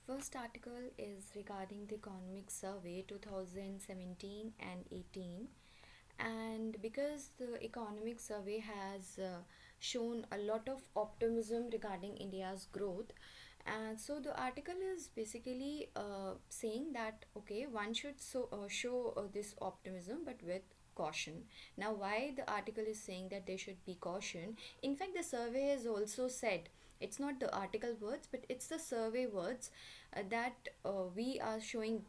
first article is regarding the economic survey 2017 and 18. And because the economic survey has shown a lot of optimism regarding India's growth, and so the article is basically saying that okay, one should show this optimism but with caution. Now, why the article is saying that there should be caution? In fact, the survey has also said, it's not the article words but it's the survey words, that we are showing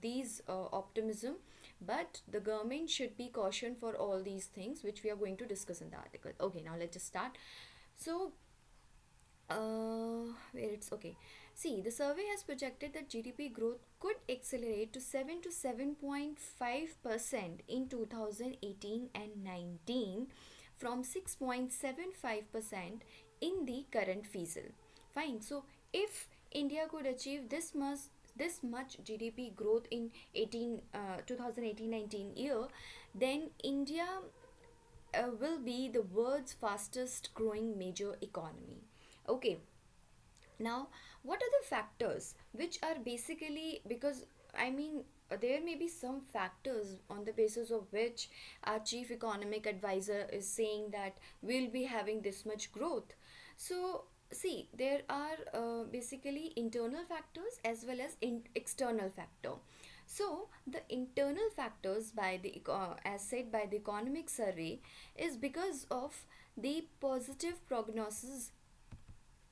these optimism, but the government should be cautioned for all these things which we are going to discuss in the article. Okay, now let's just start. So where it's okay. See, the survey has projected that GDP growth could accelerate to 7 to 7.5% in 2018 and 19 from 6.75% in the current fiscal. Fine. So if India could achieve this much GDP growth in 2018-19 year, then India will be the world's fastest growing major economy. Okay, now what are the factors which are basically, because I mean there may be some factors on the basis of which our chief economic advisor is saying that we'll be having this much growth. So see, there are basically internal factors as well as external factor. So the internal factors by the as said by the economic survey is because of the positive prognosis,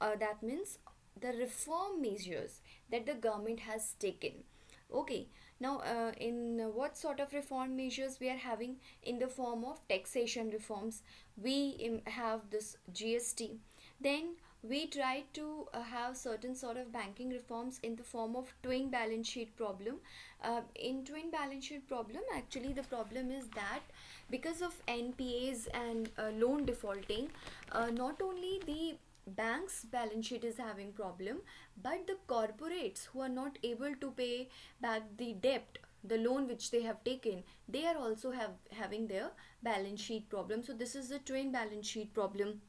that means the reform measures that the government has taken. Okay, now in what sort of reform measures we are having? In the form of taxation reforms, we have this GST. Then we try to have certain sort of banking reforms in the form of twin balance sheet problem. In twin balance sheet problem, actually the problem is that because of NPAs and loan defaulting, not only the bank's balance sheet is having problem, but the corporates who are not able to pay back the debt, the loan which they have taken, they are also having their balance sheet problem. So this is a twin balance sheet problem.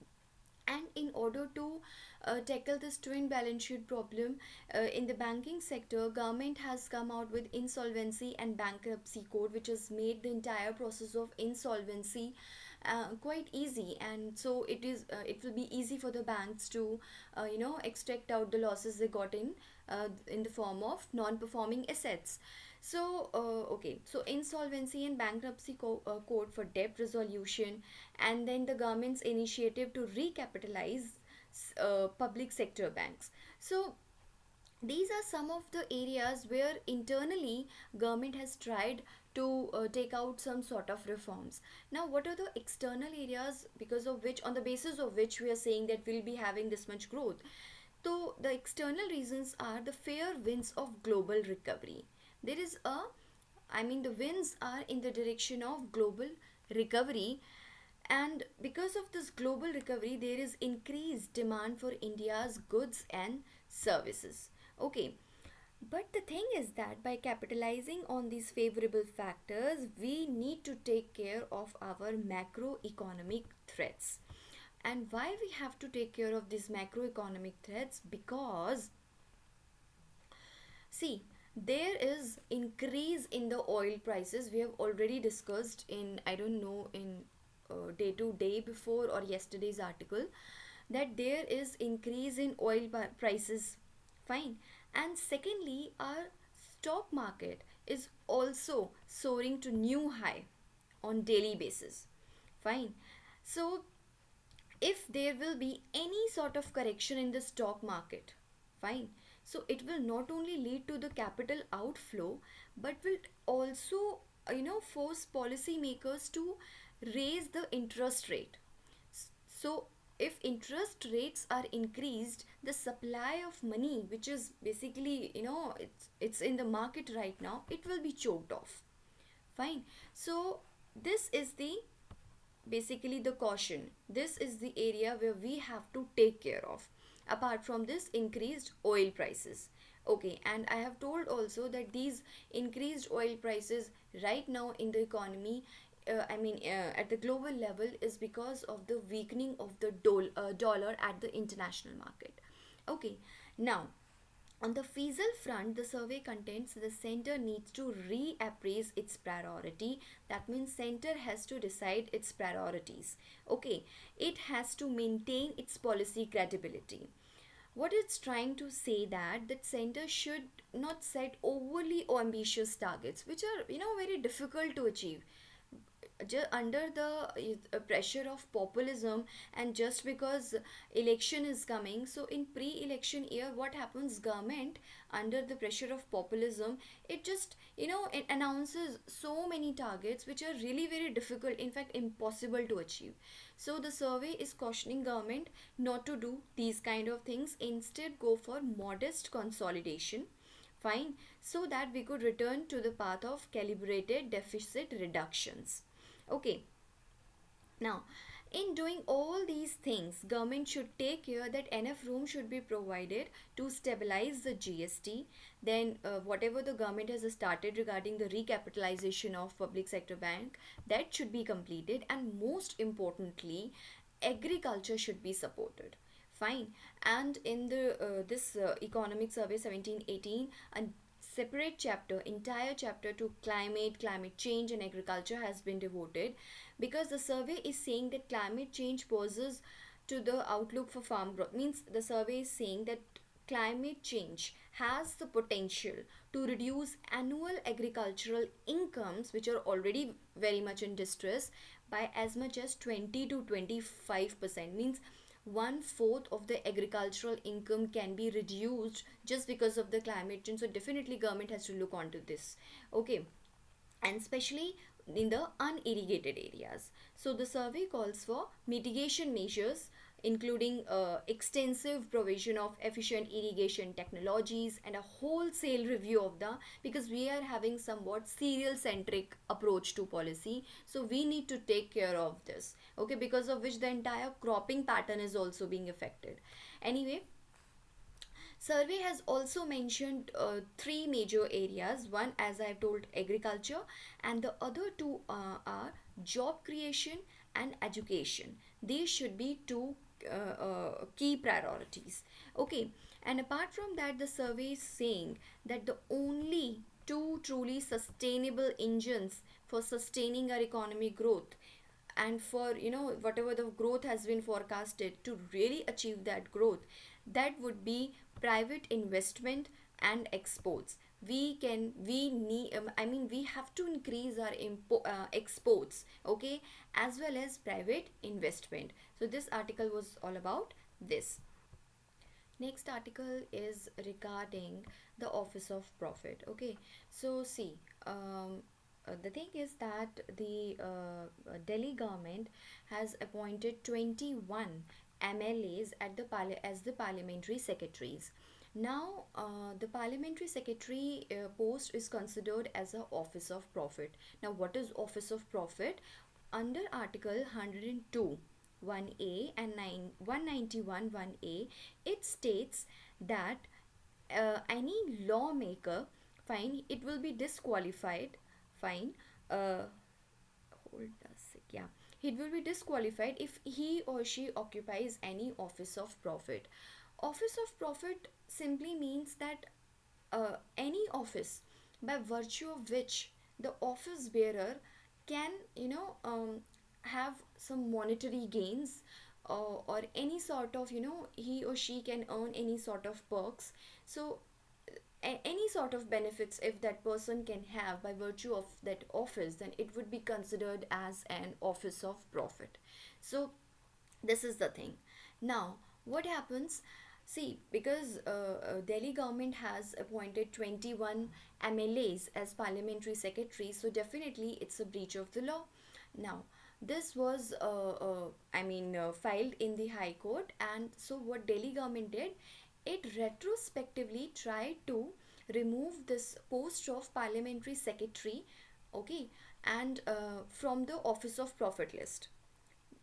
And in order to tackle this twin balance sheet problem, in the banking sector, government has come out with insolvency and bankruptcy code, which has made the entire process of insolvency quite easy. And so it will be easy for the banks to extract out the losses they got in the form of non-performing assets. So okay, so insolvency and bankruptcy code for debt resolution, and then the government's initiative to recapitalize public sector banks. So these are some of the areas where internally government has tried to take out some sort of reforms. Now, what are the external areas because of which, on the basis of which we are saying that we'll be having this much growth? So the external reasons are the fair winds of global recovery. There is a, I mean, the winds are in the direction of global recovery, and because of this global recovery, there is increased demand for India's goods and services. Okay, but the thing is that by capitalizing on these favorable factors, we need to take care of our macroeconomic threats. And why we have to take care of these macroeconomic threats? Because see, there is increase in the oil prices. We have already discussed in, I don't know, in day to day before or yesterday's article, that there is increase in oil prices. Fine. And secondly, our stock market is also soaring to new high on daily basis. Fine. So if there will be any sort of correction in the stock market, fine, so it will not only lead to the capital outflow but will also force policymakers to raise the interest rate. So if interest rates are increased, the supply of money, which is basically it's in the market right now, it will be choked off. Fine. So this is the basically the caution. This is the area where we have to take care of, apart from this increased oil prices. Okay, and I have told also that these increased oil prices right now in the economy, at the global level, is because of the weakening of the dollar at the international market. Okay, now On the FISL front, the survey contends the center needs to reappraise its priority. That means center has to decide its priorities. Okay, it has to maintain its policy credibility. What it's trying to say that center should not set overly ambitious targets, which are very difficult to achieve under the pressure of populism, and just because election is coming. So in pre-election year, what happens, government under the pressure of populism, it just it announces so many targets which are really very difficult, in fact impossible to achieve. So the survey is cautioning government not to do these kind of things, instead go for modest consolidation. Fine, so that we could return to the path of calibrated deficit reductions. Okay, now in doing all these things, government should take care that enough room should be provided to stabilize the GST. Then whatever the government has started regarding the recapitalization of public sector bank, that should be completed, and most importantly, agriculture should be supported. Fine. And in the this economic survey 1718, a separate chapter, entire chapter to climate change and agriculture has been devoted, because the survey is saying that climate change poses to the outlook for farm growth. Means the survey is saying that climate change has the potential to reduce annual agricultural incomes, which are already very much in distress, by as much as 20 to 25%. Means one fourth of the agricultural income can be reduced just because of the climate change. So definitely government has to look onto this. Okay, and especially in the unirrigated areas. So the survey calls for mitigation measures, including extensive provision of efficient irrigation technologies and a wholesale review of the, because we are having somewhat serial centric approach to policy, so we need to take care of this. Okay, because of which the entire cropping pattern is also being affected. Anyway, survey has also mentioned three major areas. One, as I've told, agriculture, and the other two are job creation and education. These should be two key priorities. Okay, and apart from that, the survey is saying that the only two truly sustainable engines for sustaining our economy growth, and for whatever the growth has been forecasted, to really achieve that growth, that would be private investment and exports. We need, I mean, we have to increase our exports, okay, as well as private investment. So this article was all about this. Next article is regarding the office of profit. Okay, so see, the thing is that the Delhi government has appointed 21 MLAs at the as the parliamentary secretaries. Now, the parliamentary secretary post is considered as a office of profit. Now, what is office of profit? Under Article 102 1A and 191 1A, it states that any lawmaker, fine, it will be disqualified, fine, hold a sec, yeah, he will be disqualified if he or she occupies any office of profit. Office of profit simply means that any office by virtue of which the office bearer can have some monetary gains, or any sort of he or she can earn any sort of perks. So any sort of benefits if that person can have by virtue of that office, then it would be considered as an office of profit. So this is the thing. Now what happens, see, because Delhi government has appointed 21 MLAs as parliamentary secretaries, so definitely it's a breach of the law. Now this was filed in the high court, and so what Delhi government did, it retrospectively tried to remove this post of parliamentary secretary, okay, and from the office of profit list.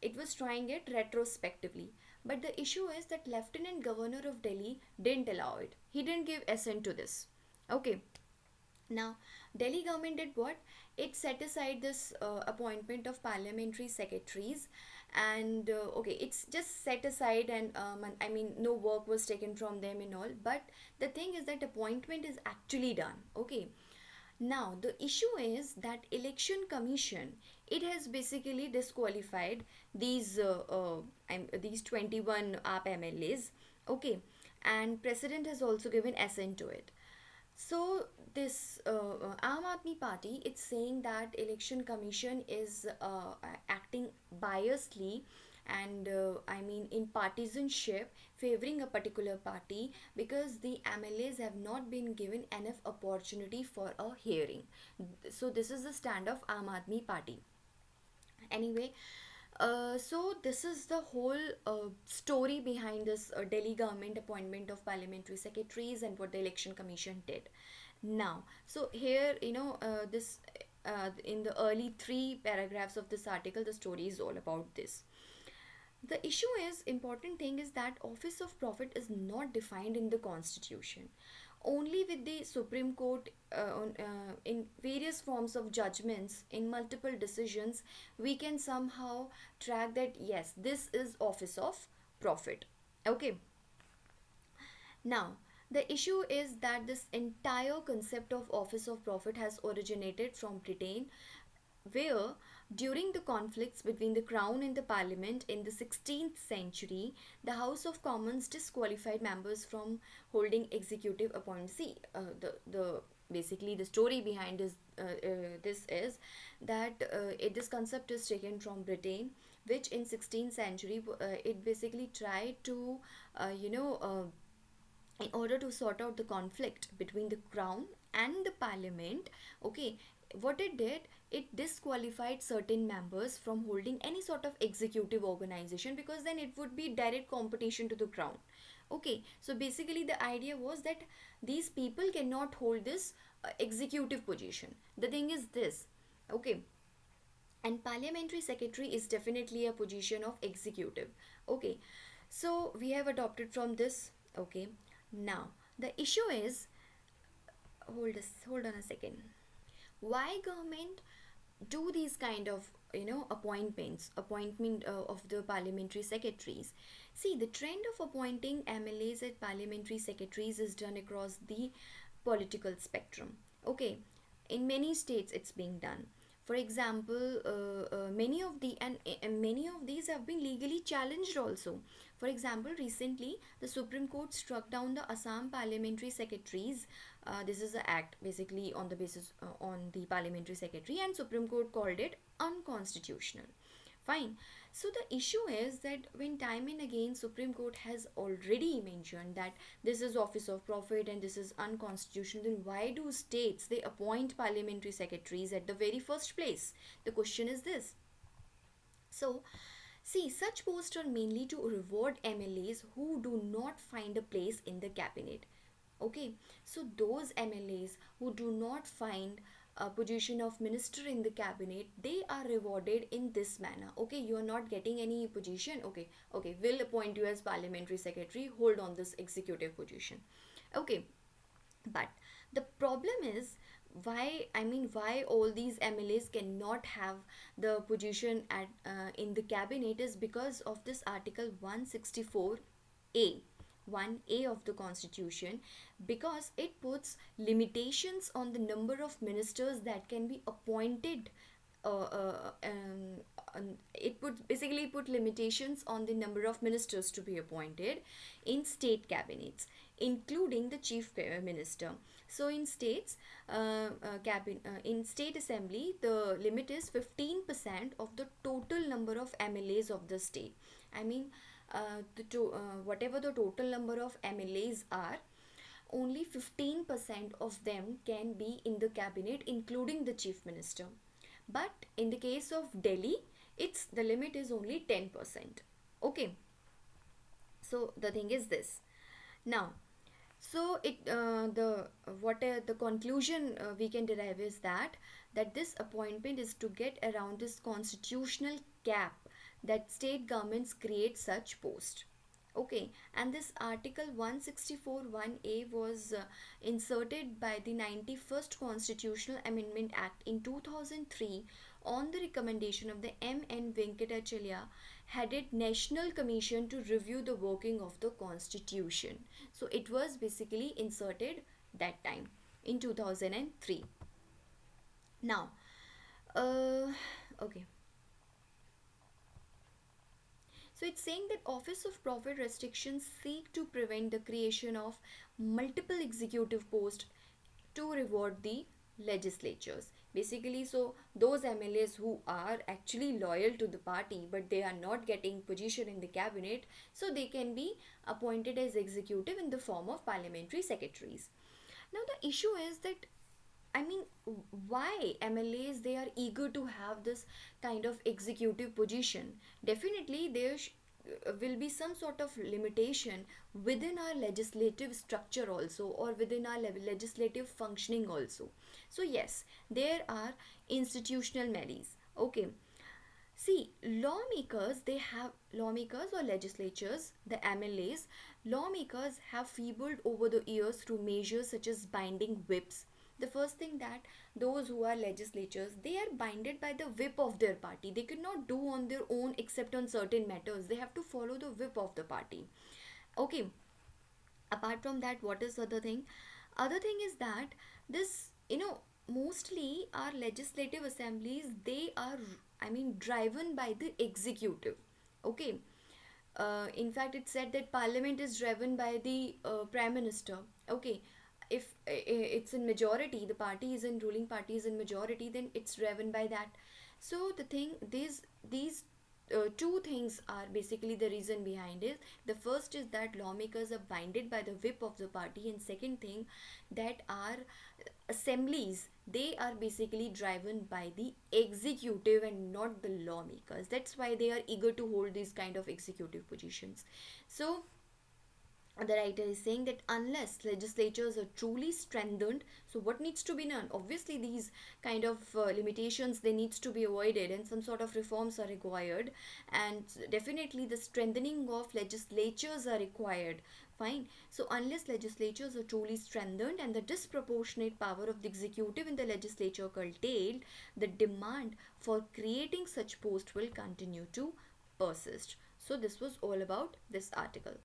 It was trying it retrospectively, but the issue is that Lieutenant Governor of Delhi didn't allow it. He didn't give assent to this. Okay, Now, Delhi government did what? It set aside this appointment of parliamentary secretaries, and okay, it's just set aside, and I mean, no work was taken from them and all. But the thing is that appointment is actually done. Okay, now the issue is that election commission, it has basically disqualified these these 21 AAP MLAs. Okay, and president has also given assent to it. So this Aam Aadmi Party, it's saying that election commission is acting biasly, and I mean in partisanship, favoring a particular party, because the MLAs have not been given enough opportunity for a hearing. So this is the stand of Aam Aadmi Party. Anyway, so this is the whole story behind this Delhi government appointment of parliamentary secretaries and what the election commission did. Now, so here, this in the early three paragraphs of this article, the story is all about this. The issue is, important thing is that office of prophet is not defined in the constitution. Only with the Supreme Court in various forms of judgments, in multiple decisions, we can somehow track that yes, this is office of prophet. Okay. Now, the issue is that this entire concept of office of prophet has originated from Britain, where during the conflicts between the crown and the parliament in the 16th century, the House of Commons disqualified members from holding executive appointments. See, the basically the story behind this is that this concept is taken from Britain, which in 16th century it basically tried to in order to sort out the conflict between the crown and the parliament. Okay, what it did, it disqualified certain members from holding any sort of executive organization, because then it would be direct competition to the crown. Okay, so basically the idea was that these people cannot hold this executive position. The thing is this. Okay, and parliamentary secretary is definitely a position of executive. Okay, so we have adopted from this. Okay, now the issue is, hold on a second. Why government do these kind of appointment of the parliamentary secretaries? See, the trend of appointing MLAs as parliamentary secretaries is done across the political spectrum. Okay, in many states it's being done. For example, many of the and many of these have been legally challenged also. For example, recently the Supreme Court struck down the Assam parliamentary secretaries. This is an act basically on the basis on the parliamentary secretary, and Supreme Court called it unconstitutional. Fine. So the issue is that when time and again Supreme Court has already mentioned that this is office of prophet and this is unconstitutional, then why do states they appoint parliamentary secretaries at the very first place? The question is this. So, see, such posts are mainly to reward MLAs who do not find a place in the cabinet. Okay, so those MLAs who do not find a position of minister in the cabinet, they are rewarded in this manner. Okay, you are not getting any position. Okay, okay, we'll appoint you as parliamentary secretary, hold on this executive position. Okay, but the problem is, why all these MLAs cannot have the position at in the cabinet is because of this article 164A, 1A of the constitution, because it puts limitations on the number of ministers that can be appointed. It put basically put limitations on the number of ministers to be appointed in state cabinets, including the chief minister. So in states, in state assembly, the limit is 15% of the total number of MLAs of the state. I mean, whatever the total number of MLAs are, only 15% of them can be in the cabinet, including the chief minister. But in the case of Delhi, it's the limit is only 10%. Okay, so the thing is this. Now, so the conclusion we can derive is that this appointment is to get around this constitutional gap that state governments create such post. Okay, and this article 164 1A was inserted by the 91st Constitutional Amendment Act in 2003 on the recommendation of the M.N. Venkatachalya headed National Commission to review the working of the Constitution. So it was basically inserted that time in 2003. Now, uh, okay. So it's saying that Office of Profit Restrictions seek to prevent the creation of multiple executive posts to reward the legislatures. Basically, so those MLAs who are actually loyal to the party but they are not getting position in the cabinet, so they can be appointed as executive in the form of parliamentary secretaries. Now the issue is that, I mean, why MLAs they are eager to have this kind of executive position? Definitely, there will be some sort of limitation within our legislative structure also, or within our legislative functioning also. So yes, there are institutional malice. Okay, see, lawmakers or legislatures, the MLAs, lawmakers have feebled over the years through measures such as binding whips. The first thing that those who are legislatures, they are binded by the whip of their party. They cannot do on their own except on certain matters. They have to follow the whip of the party. Okay, apart from that, what is other thing? Other thing is that this, mostly our legislative assemblies, they are, I mean, driven by the executive. Okay, in fact it said that parliament is driven by the prime minister. Okay, if it's in majority, the party is in ruling party is in majority, then it's driven by that. So the thing, these two things are basically the reason behind it. The first is that lawmakers are binded by the whip of the party, and second thing, that our assemblies, they are basically driven by the executive and not the lawmakers. That's why they are eager to hold these kind of executive positions. So the writer is saying that unless legislatures are truly strengthened, so what needs to be done? Obviously these kind of limitations, they needs to be avoided, and some sort of reforms are required, and definitely the strengthening of legislatures are required. Fine. So unless legislatures are truly strengthened and the disproportionate power of the executive in the legislature curtailed, the demand for creating such posts will continue to persist. So this was all about this article.